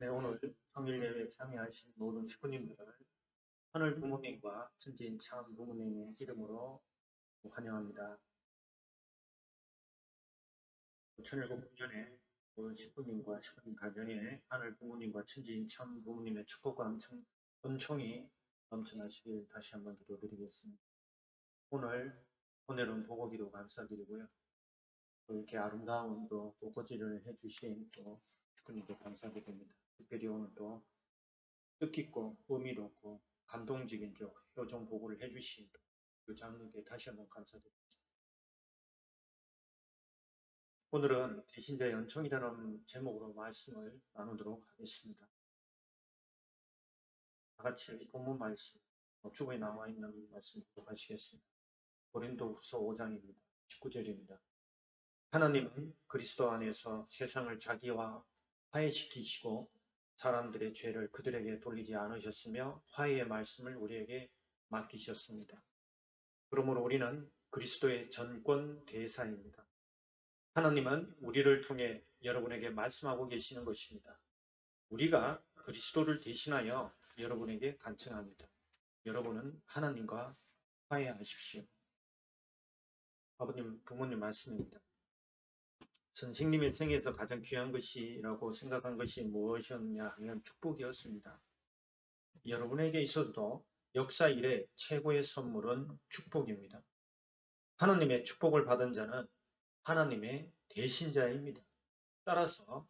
네, 오늘 성일예배에 참여하신 모든 식구님들을 하늘 부모님과 천지인 참 부모님의 이름으로 환영합니다. 2019년에 모든 식구님과 식구님 가정에 하늘 부모님과 천지인 참 부모님의 축복과 은총이 넘쳐나시길 다시 한번 기도드리겠습니다. 오늘은 보고기도 감사드리고요. 또 이렇게 아름다운 또 꽃꽂이를 해주신 또 식구님께 감사드립니다. 특별히 오늘 또 뜻깊고 의미롭고 감동적인 효정 보고를 해주신 그 장로께 다시 한번 감사드립니다. 오늘은 대신자의 은총이라는 제목으로 말씀을 나누도록 하겠습니다. 다같이 본문 말씀, 주보에 나와 있는 말씀 보도록하시겠습니다. 고린도후서 5장입니다. 19절입니다. 하나님은 그리스도 안에서 세상을 자기와 화해시키시고 사람들의 죄를 그들에게 돌리지 않으셨으며 화해의 말씀을 우리에게 맡기셨습니다. 그러므로 우리는 그리스도의 전권 대사입니다. 하나님은 우리를 통해 여러분에게 말씀하고 계시는 것입니다. 우리가 그리스도를 대신하여 여러분에게 간청합니다. 여러분은 하나님과 화해하십시오. 아버님, 부모님 말씀입니다. 선생님의 생에서 가장 귀한 것이라고 생각한 것이 무엇이었냐 하면 축복이었습니다. 여러분에게 있어도 역사 이래 최고의 선물은 축복입니다. 하나님의 축복을 받은 자는 하나님의 대신자입니다. 따라서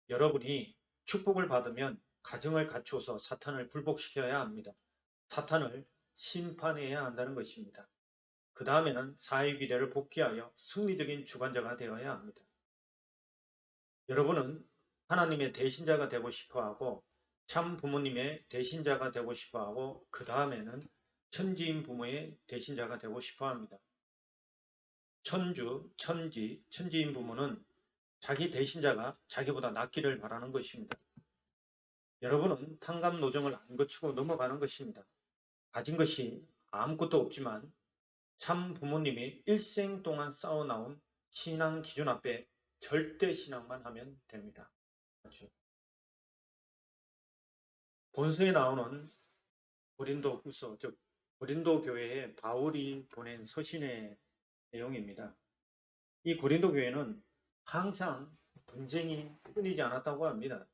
여러분이 축복을 받으면 가정을 갖추어서 사탄을 굴복시켜야 합니다. 사탄을 심판해야 한다는 것입니다. 그 다음에는 사회비례를 복귀하여 승리적인 주관자가 되어야 합니다. 여러분은 하나님의 대신자가 되고 싶어하고 참 부모님의 대신자가 되고 싶어하고 그 다음에는 천지인 부모의 대신자가 되고 싶어합니다. 천지인 부모는 자기 대신자가 자기보다 낫기를 바라는 것입니다. 여러분은 탕감노정을 안 거치고 넘어가는 것입니다. 가진 것이 아무것도 없지만 참 부모님이 일생 동안 쌓아나온 신앙 기준 앞에 절대 신앙만 하면 됩니다. 그렇죠? 본서에 나오는 고린도후서, 즉 고린도 교회에 바울이 보낸 서신의 내용입니다. 이 고린도 교회는 항상 분쟁이 끊이지 않았다고 합니다.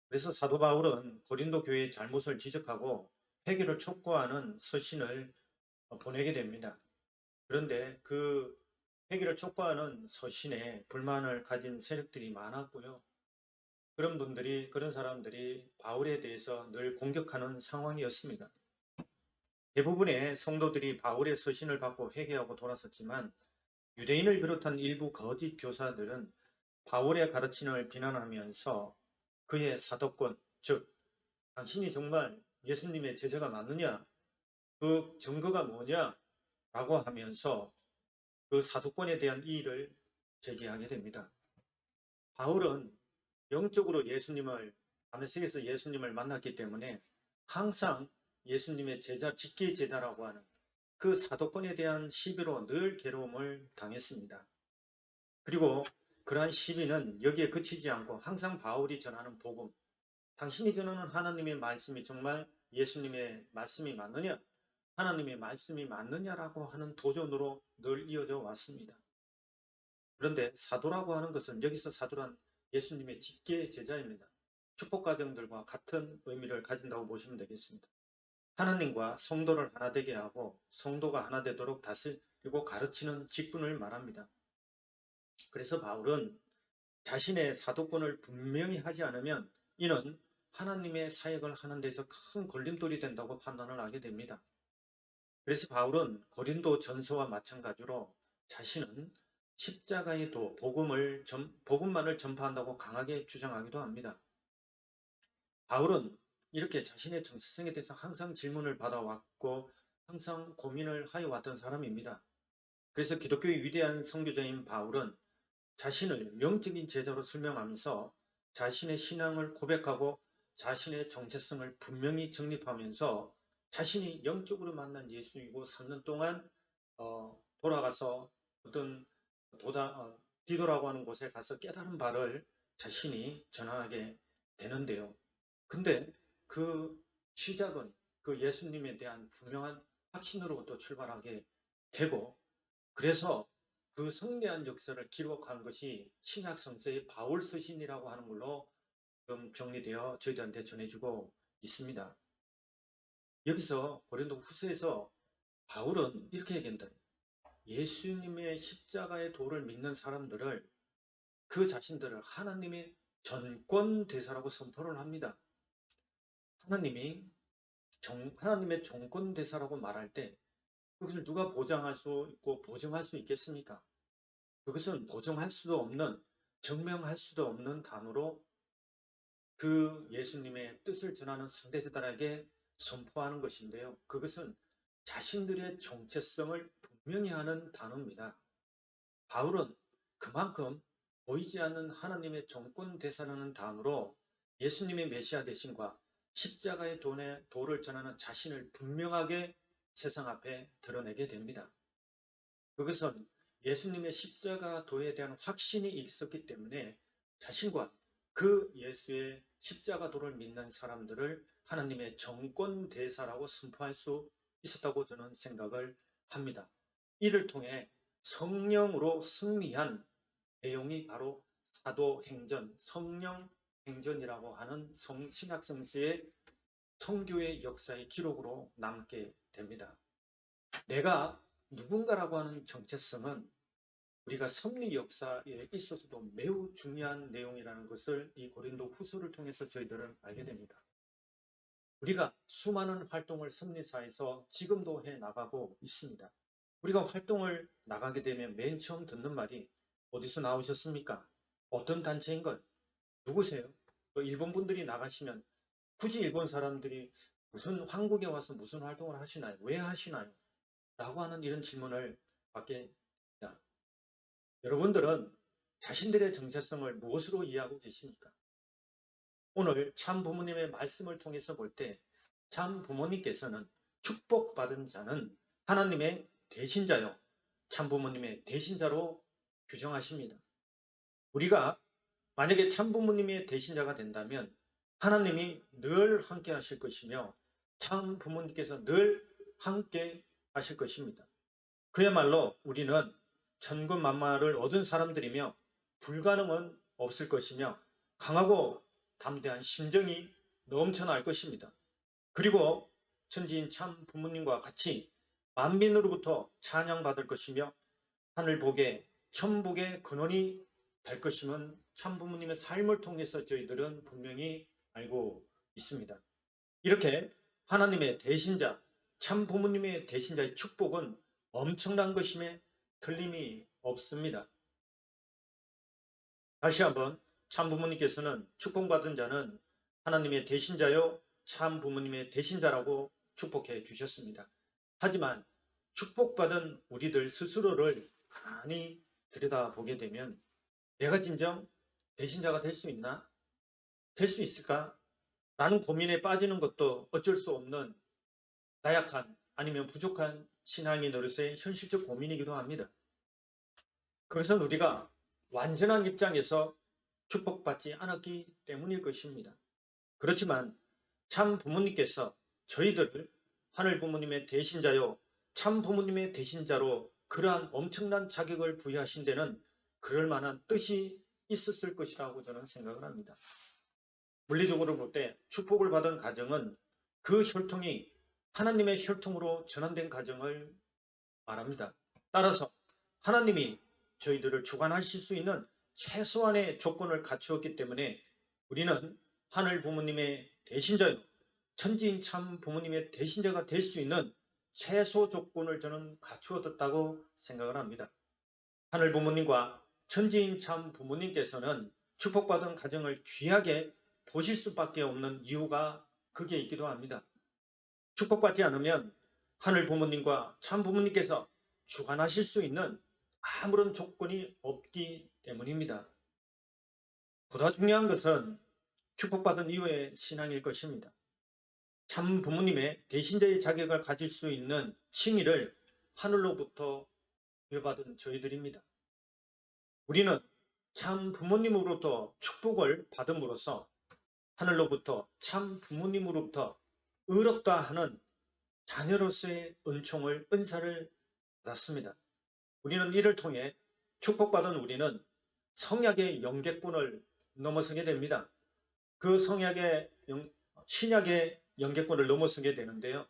그래서 사도 바울은 고린도 교회의 잘못을 지적하고 회개를 촉구하는 서신을 보내게 됩니다. 그런데 그 회개를 촉구하는 서신에 불만을 가진 세력들이 많았고요. 그런 사람들이 바울에 대해서 늘 공격하는 상황이었습니다. 대부분의 성도들이 바울의 서신을 받고 회개하고 돌아섰지만 유대인을 비롯한 일부 거짓 교사들은 바울의 가르침을 비난하면서 그의 사도권, 즉 당신이 정말 예수님의 제자가 맞느냐? 그 증거가 뭐냐? 라고 하면서 그 사도권에 대한 이의를 제기하게 됩니다. 바울은 영적으로 다메섹에서 예수님을 만났기 때문에 항상 예수님의 제자, 직계 제자라고 하는 그 사도권에 대한 시비로 늘 괴로움을 당했습니다. 그리고 그러한 시비는 여기에 그치지 않고 항상 바울이 전하는 복음, 당신이 전하는 하나님의 말씀이 정말 예수님의 말씀이 맞느냐? 하나님의 말씀이 맞느냐라고 하는 도전으로 늘 이어져 왔습니다. 그런데 사도라고 하는 것은 여기서 사도란 예수님의 직계 제자입니다. 축복과정들과 같은 의미를 가진다고 보시면 되겠습니다. 하나님과 성도를 하나 되게 하고 성도가 하나 되도록 다스리고 가르치는 직분을 말합니다. 그래서 바울은 자신의 사도권을 분명히 하지 않으면 이는 하나님의 사역을 하는 데서 큰 걸림돌이 된다고 판단을 하게 됩니다. 그래서 바울은 고린도 전서와 마찬가지로 자신은 십자가의 도, 복음만을 전파한다고 강하게 주장하기도 합니다. 바울은 이렇게 자신의 정체성에 대해서 항상 질문을 받아왔고 항상 고민을 하여 왔던 사람입니다. 그래서 기독교의 위대한 선교자인 바울은 자신을 영적인 제자로 설명하면서 자신의 신앙을 고백하고 자신의 정체성을 분명히 정립하면서 자신이 영적으로 만난 예수이고 3년 동안 돌아가서 어떤 디도라고 하는 곳에 가서 깨달은 바를 자신이 전하게 되는데요. 근데 그 시작은 그 예수님에 대한 분명한 확신으로부터 출발하게 되고, 그래서 그 성대한 역사를 기록한 것이 신약 성서의 바울 서신이라고 하는 걸로 좀 정리되어 저희들한테 전해주고 있습니다. 여기서 고린도 후서에서 바울은 이렇게 얘기한다. 예수님의 십자가의 도를 믿는 사람들을, 그 자신들을 하나님의 전권 대사라고 선포를 합니다. 하나님의 정권 대사라고 말할 때 그것을 누가 보장할 수 있고 보증할 수 있겠습니까? 그것은 보증할 수도 없는, 증명할 수도 없는 단어로 그 예수님의 뜻을 전하는 상대자들에게 선포하는 것인데요. 그것은 자신들의 정체성을 분명히 하는 단어입니다. 바울은 그만큼 보이지 않는 하나님의 정권 대사라는 단어로 예수님의 메시아 되심과 십자가의 도를 전하는 자신을 분명하게 세상 앞에 드러내게 됩니다. 그것은 예수님의 십자가 도에 대한 확신이 있었기 때문에 자신과 그 예수의 십자가 도를 믿는 사람들을 하나님의 정권 대사라고 선포할 수 있었다고 저는 생각을 합니다. 이를 통해 성령으로 승리한 내용이 바로 사도행전, 성령행전이라고 하는 신약성서의 성교의 역사의 기록으로 남게 됩니다. 내가 누군가라고 하는 정체성은 우리가 섭리 역사에 있어서도 매우 중요한 내용이라는 것을 이 고린도 후서를 통해서 저희들은 알게 됩니다. 우리가 수많은 활동을 섭리사에서 지금도 해 나가고 있습니다. 우리가 활동을 나가게 되면 맨 처음 듣는 말이 어디서 나오셨습니까? 어떤 단체인 걸? 누구세요? 또 일본 분들이 나가시면 굳이 일본 사람들이 무슨 한국에 와서 무슨 활동을 하시나요? 왜 하시나요? 라고 하는 이런 질문을 받게 됩니다. 여러분들은 자신들의 정체성을 무엇으로 이해하고 계십니까? 오늘 참 부모님의 말씀을 통해서 볼 때 참 부모님께서는 축복받은 자는 하나님의 대신자요, 참 부모님의 대신자로 규정하십니다. 우리가 만약에 참 부모님의 대신자가 된다면 하나님이 늘 함께 하실 것이며 참 부모님께서 늘 함께 하실 것입니다. 그야말로 우리는 천군만마를 얻은 사람들이며 불가능은 없을 것이며 강하고 담대한 심정이 넘쳐날 것입니다. 그리고 천지인 참 부모님과 같이 만민으로부터 찬양받을 것이며 하늘복의 천복의 근원이 될 것임은 참 부모님의 삶을 통해서 저희들은 분명히 알고 있습니다. 이렇게 하나님의 대신자, 참 부모님의 대신자의 축복은 엄청난 것임에 틀림이 없습니다. 다시 한번 참 부모님께서는 축복받은 자는 하나님의 대신자요 참 부모님의 대신자라고 축복해 주셨습니다. 하지만 축복받은 우리들 스스로를 가만히 들여다보게 되면 내가 진정 대신자가 될 수 있나? 될 수 있을까? 라는 고민에 빠지는 것도 어쩔 수 없는 나약한 아니면 부족한 신앙인 노릇의 현실적 고민이기도 합니다. 그것은 우리가 완전한 입장에서 축복받지 않았기 때문일 것입니다. 그렇지만 참 부모님께서 저희들을 하늘 부모님의 대신자요 참 부모님의 대신자로 그러한 엄청난 자격을 부여하신 데는 그럴 만한 뜻이 있었을 것이라고 저는 생각을 합니다. 물리적으로 볼 때 축복을 받은 가정은 그 혈통이 하나님의 혈통으로 전환된 가정을 말합니다. 따라서 하나님이 저희들을 주관하실 수 있는 최소한의 조건을 갖추었기 때문에 우리는 하늘 부모님의 대신자요, 천지인 참 부모님의 대신자가 될 수 있는 최소 조건을 저는 갖추었다고 생각을 합니다. 하늘 부모님과 천지인 참 부모님께서는 축복받은 가정을 귀하게 보실 수밖에 없는 이유가 그게 있기도 합니다. 축복받지 않으면 하늘 부모님과 참 부모님께서 주관하실 수 있는 아무런 조건이 없기 때문입니다. 보다 중요한 것은 축복받은 이후의 신앙일 것입니다. 참 부모님의 대신자의 자격을 가질 수 있는 칭의를 하늘로부터 부여받은 저희들입니다. 우리는 참 부모님으로부터 축복을 받음으로써 하늘로부터 참 부모님으로부터 의롭다 하는 자녀로서의 은총을 은사를 받았습니다. 우리는 이를 통해 축복받은 우리는 성약의 영계권을 넘어서게 됩니다. 그 신약의 영계권을 넘어서게 되는데요.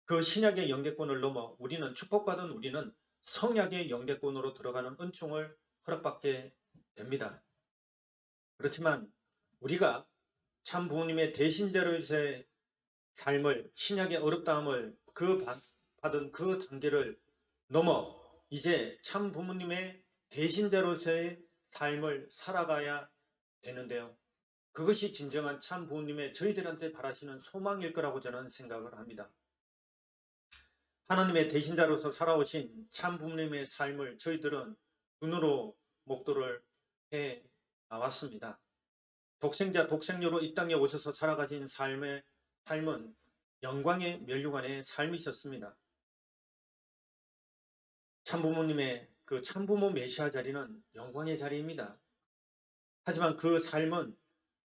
그 신약의 영계권을 넘어 우리는 축복받은 우리는 성약의 영계권으로 들어가는 은총을 허락받게 됩니다. 그렇지만 우리가 참 부모님의 대신자로서의 삶을 신약의 어렵다함을 받은 그 단계를 넘어 이제 참 부모님의 대신자로서의 삶을 살아가야 되는데요. 그것이 진정한 참 부모님의 저희들한테 바라시는 소망일 거라고 저는 생각을 합니다. 하나님의 대신자로서 살아오신 참 부모님의 삶을 저희들은 눈으로 목도를 해 나왔습니다. 독생자 독생녀로 이 땅에 오셔서 살아가신 삶은 영광의 면류관의 삶이셨습니다. 참부모님의 그 참부모 메시아 자리는 영광의 자리입니다. 하지만 그 삶은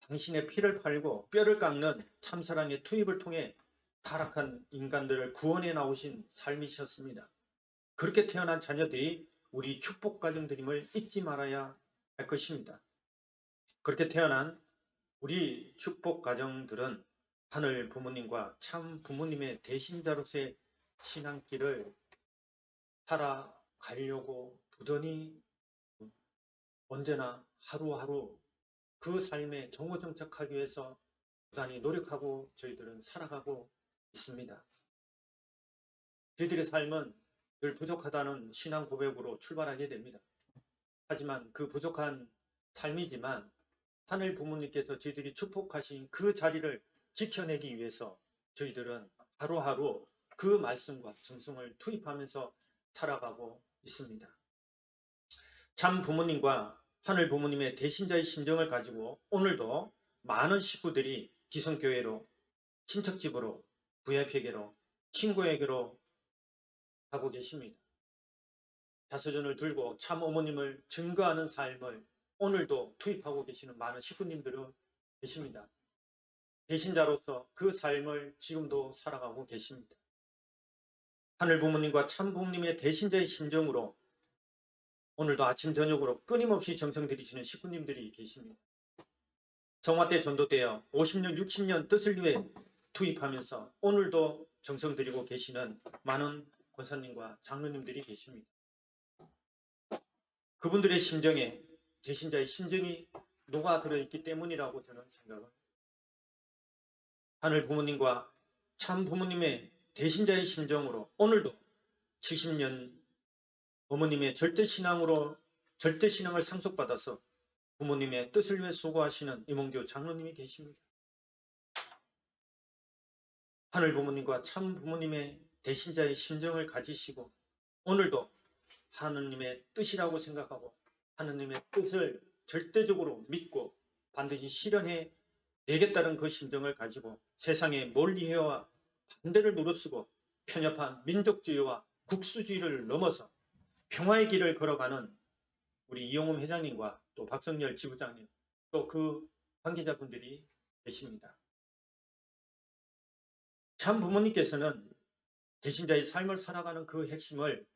당신의 피를 팔고 뼈를 깎는 참사랑의 투입을 통해 타락한 인간들을 구원해 나오신 삶이셨습니다. 그렇게 태어난 자녀들이 우리 축복 가정들임을 잊지 말아야 할 것입니다. 그렇게 태어난 우리 축복 가정들은 하늘 부모님과 참 부모님의 대신자로서의 신앙길을 살아가려고 부단히 언제나 하루하루 그 삶에 정호정착하기 위해서 부단히 노력하고 저희들은 살아가고 있습니다. 저희들의 삶은 늘 부족하다는 신앙 고백으로 출발하게 됩니다. 하지만 그 부족한 삶이지만 하늘 부모님께서 저희들이 축복하신 그 자리를 지켜내기 위해서 저희들은 하루하루 그 말씀과 정성을 투입하면서 살아가고 있습니다. 참 부모님과 하늘 부모님의 대신자의 심정을 가지고 오늘도 많은 식구들이 기성교회로, 친척집으로, VIP에게로, 친구에게로 가고 계십니다. 자서전을 들고 참 어머님을 증거하는 삶을 오늘도 투입하고 계시는 많은 식구님들은 계십니다. 대신자로서 그 삶을 지금도 살아가고 계십니다. 하늘 부모님과 참 부모님의 대신자의 심정으로 오늘도 아침 저녁으로 끊임없이 정성 들이시는 식구님들이 계십니다. 성화 때 전도되어 50년 60년 뜻을 위해 투입하면서 오늘도 정성 들이고 계시는 많은 권사님과 장로님들이 계십니다. 그분들의 심정에 대신자의 심정이 녹아들어 있기 때문이라고 저는 생각을 합니다. 하늘 부모님과 참 부모님의 대신자의 심정으로 오늘도 70년 어머님의 절대신앙을 상속받아서 부모님의 뜻을 위해 수고하시는 이몽규 장로님이 계십니다. 하늘 부모님과 참 부모님의 대신자의 심정을 가지시고 오늘도 하느님의 뜻이라고 생각하고 하느님의 뜻을 절대적으로 믿고 반드시 실현해 내겠다는 그 심정을 가지고 세상의 몰리해와 반대를 무릅쓰고 편협한 민족주의와 국수주의를 넘어서 평화의 길을 걸어가는 우리 이용훈 회장님과 또 박성열 지부장님 또 그 관계자분들이 계십니다. 참 부모님께서는 대신자의 삶을 살아가는 그 핵심을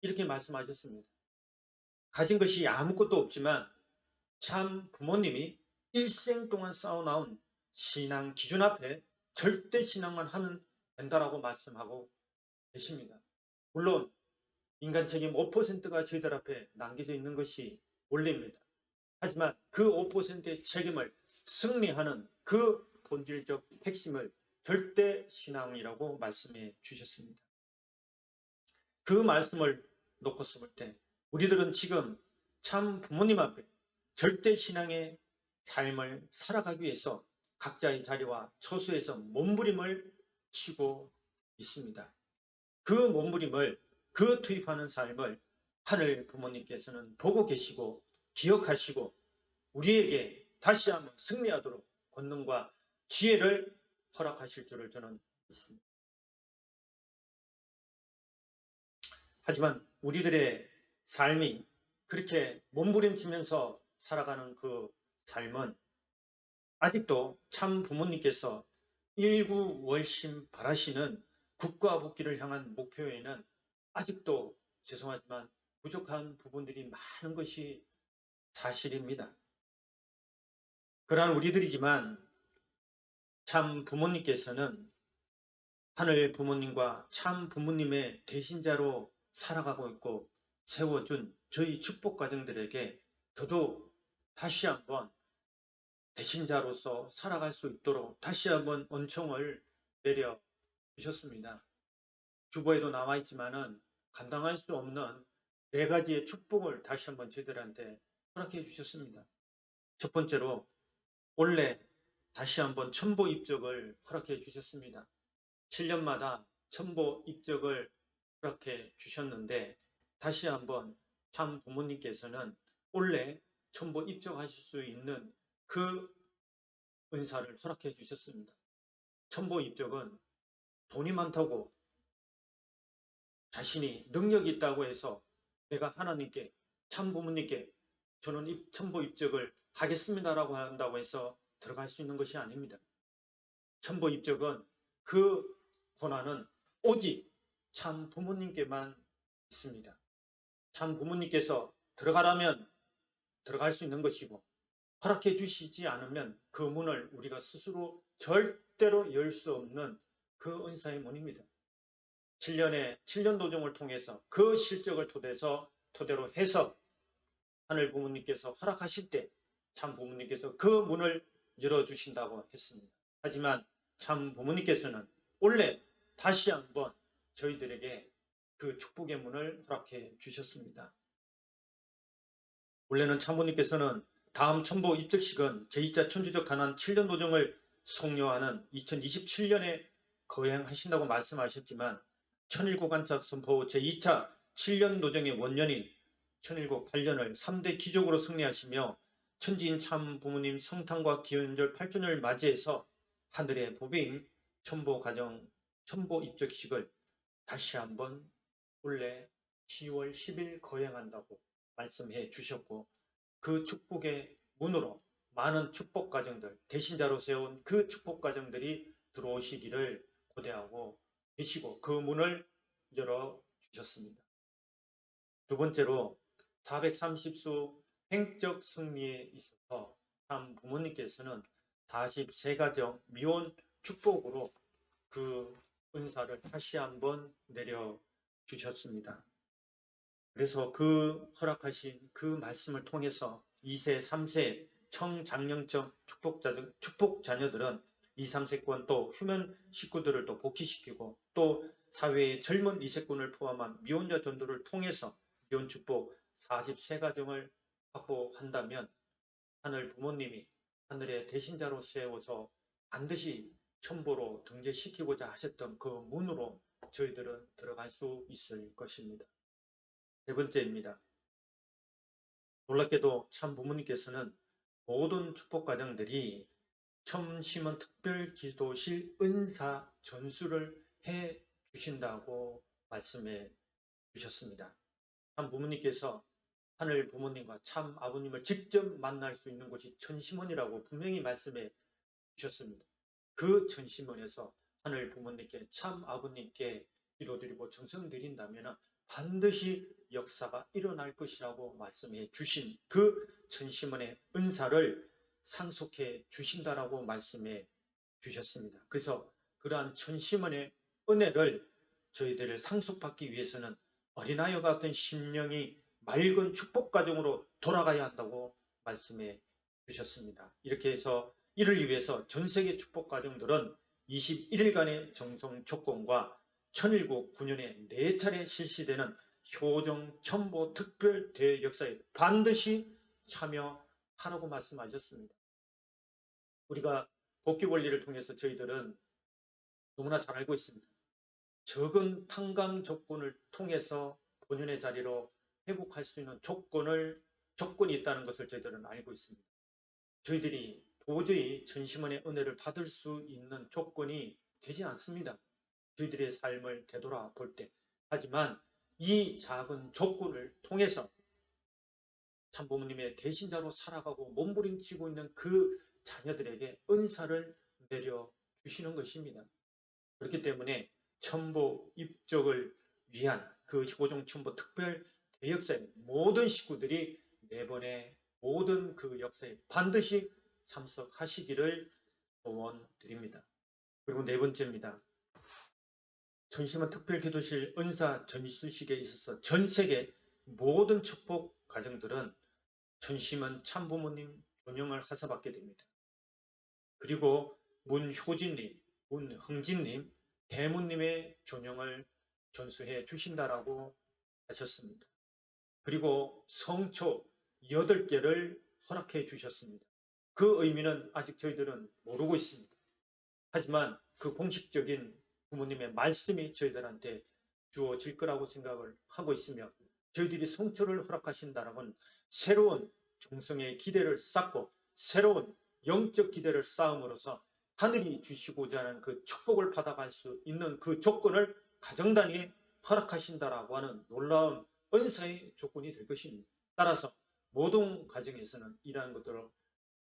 이렇게 말씀하셨습니다. 가진 것이 아무것도 없지만 참 부모님이 일생 동안 쌓아나온 신앙 기준 앞에 절대 신앙만 하면 된다라고 말씀하고 계십니다. 물론 인간 책임 5%가 저희들 앞에 남겨져 있는 것이 원리입니다. 하지만 그 5%의 책임을 승리하는 그 본질적 핵심을 절대 신앙이라고 말씀해 주셨습니다. 그 말씀을 놓고 볼 때 우리들은 지금 참 부모님 앞에 절대 신앙의 삶을 살아가기 위해서 각자의 자리와 처소에서 몸부림을 치고 있습니다. 그 몸부림을 그 투입하는 삶을 하늘 부모님께서는 보고 계시고 기억하시고 우리에게 다시 한번 승리하도록 권능과 지혜를 허락하실 줄을 저는 믿습니다. 하지만 우리들의 삶이 그렇게 몸부림치면서 살아가는 그 삶은 아직도 참 부모님께서 일구월심 바라시는 국가 복귀를 향한 목표에는 아직도 죄송하지만 부족한 부분들이 많은 것이 사실입니다. 그러한 우리들이지만 참 부모님께서는 하늘 부모님과 참 부모님의 대신자로 살아가고 있고 세워준 저희 축복 가정들에게 더더욱 다시 한번 대신자로서 살아갈 수 있도록 다시 한번 은총을 내려 주셨습니다. 주보에도 나와 있지만은 감당할 수 없는 4가지의 축복을 다시 한번 저희들한테 허락해 주셨습니다. 첫 번째로 올해 다시 한번 첨보 입적을 허락해 주셨습니다. 7년마다 첨보 입적을 허락해 주셨는데 다시 한번 참 부모님께서는 올해 첨보 입적하실 수 있는 그 은사를 허락해 주셨습니다. 첨보 입적은 돈이 많다고 자신이 능력이 있다고 해서 내가 하나님께 참 부모님께 저는 첨보 입적을 하겠습니다라고 한다고 해서 들어갈 수 있는 것이 아닙니다. 첨보 입적은 그 권한은 오직 참 부모님께만 있습니다. 참 부모님께서 들어가라면 들어갈 수 있는 것이고 허락해 주시지 않으면 그 문을 우리가 스스로 절대로 열 수 없는 그 은사의 문입니다. 7년 도정을 통해서 그 실적을 토대로 해서 하늘 부모님께서 허락하실 때 참 부모님께서 그 문을 열어주신다고 했습니다. 하지만 참 부모님께서는 원래 다시 한번 저희들에게 그 축복의 문을 허락해 주셨습니다. 원래는 참부님께서는 다음 첨보 입적식은 제2차 천주적 가난 7년 도정을 성료하는 2027년에 거행하신다고 말씀하셨지만 천일국 안착 선포 제2차 7년 도정의 원년인 천일국 8년을 3대 기적으로 승리하시며 천지인 참 부모님 성탄과 기원절 8주년을 맞이해서 하늘의 보배인 첨보 입적식을 다시 한번 올해 10월 10일 거행한다고 말씀해 주셨고 그 축복의 문으로 많은 축복 가정들, 대신자로 세운 그 축복 가정들이 들어오시기를 고대하고 계시고 그 문을 열어 주셨습니다. 두 번째로 430수 행적 승리에 있어서 참 부모님께서는 43가정 미혼 축복으로 그 은사를 다시 한번 내려 주셨습니다. 그래서 그 허락하신 그 말씀을 통해서 2세, 3세 청장년층 축복 자녀들은 2, 3세권 또 후면 식구들을 또 복귀시키고 또 사회의 젊은 2세권을 포함한 미혼자 전도를 통해서 미혼 축복 43가정을 확보한다면 하늘 부모님이 하늘의 대신자로 세워서 반드시 첨보로 등재시키고자 하셨던 그 문으로 저희들은 들어갈 수 있을 것입니다. 세 번째입니다. 놀랍게도 참 부모님께서는 모든 축복 가정들이 첨심원 특별기도실 은사 전수를 해 주신다고 말씀해 주셨습니다. 참 부모님께서 하늘 부모님과 참 아버님을 직접 만날 수 있는 곳이 천심원이라고 분명히 말씀해 주셨습니다. 그 천심원에서 하늘 부모님께 참 아버님께 기도드리고 정성 드린다면 반드시 역사가 일어날 것이라고 말씀해 주신 그 천심원의 은사를 상속해 주신다라고 말씀해 주셨습니다. 그래서 그러한 천심원의 은혜를 저희들을 상속받기 위해서는 어린아이와 같은 심령이 맑은 축복 가정으로 돌아가야 한다고 말씀해 주셨습니다. 이렇게 해서 이를 위해서 전세계 축복 가정들은 21일간의 정성 조건과 천일국 9년에 4차례 실시되는 효정 첨보 특별 대역사에 반드시 참여하라고 말씀하셨습니다. 우리가 복귀 원리를 통해서 저희들은 너무나 잘 알고 있습니다. 적은 탕감 조건을 통해서 본연의 자리로 회복할 수 있는 조건이 있다는 것을 저희들은 알고 있습니다. 저희들이 도저히 천심원의 은혜를 받을 수 있는 조건이 되지 않습니다. 저희들의 삶을 되돌아볼 때. 하지만 이 작은 조건을 통해서 참 부모님의 대신자로 살아가고 몸부림치고 있는 그 자녀들에게 은사를 내려주시는 것입니다. 그렇기 때문에 천보 입적을 위한 그 효종 천보 특별 대역사에 모든 식구들이 내번에 모든 그 역사에 반드시 참석하시기를 소원드립니다. 그리고 네 번째입니다. 전시문 특별기도실 은사 전수식에 있어서 전 세계 모든 축복 가정들은 전시문 참부모님 존영을 하사받게 됩니다. 그리고 문효진님, 문흥진님, 대문님의 존영을 전수해 주신다라고 하셨습니다. 그리고 성초 8개를 허락해 주셨습니다. 그 의미는 아직 저희들은 모르고 있습니다. 하지만 그 공식적인 부모님의 말씀이 저희들한테 주어질 거라고 생각을 하고 있으며 저희들이 성초를 허락하신다라면 새로운 중성의 기대를 쌓고 새로운 영적 기대를 쌓음으로써 하늘이 주시고자 하는 그 축복을 받아갈 수 있는 그 조건을 가정 단위에 허락하신다라고 하는 놀라운 은사의 조건이 될 것입니다. 따라서 모든 가정에서는 이러한 것들을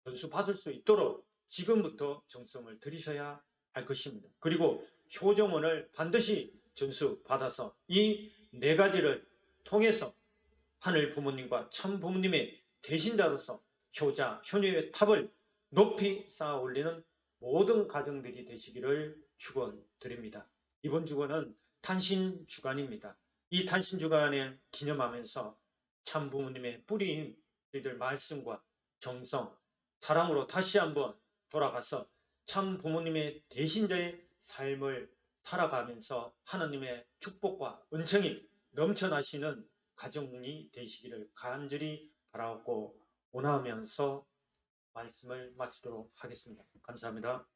전수받을 수 있도록 지금부터 정성을 들이셔야 할 것입니다. 그리고 효정원을 반드시 전수받아서 이 네 가지를 통해서 하늘 부모님과 참 부모님의 대신자로서 효자, 효녀의 탑을 높이 쌓아 올리는 모든 가정들이 되시기를 축원드립니다. 이번 주간은 탄신 주간입니다. 이 탄신 주간을 기념하면서 참 부모님의 뿌리인 저희들 말씀과 정성, 사랑으로 다시 한번 돌아가서 참 부모님의 대신자의 삶을 살아가면서 하나님의 축복과 은총이 넘쳐나시는 가정이 되시기를 간절히 바라고 원하면서 말씀을 마치도록 하겠습니다. 감사합니다.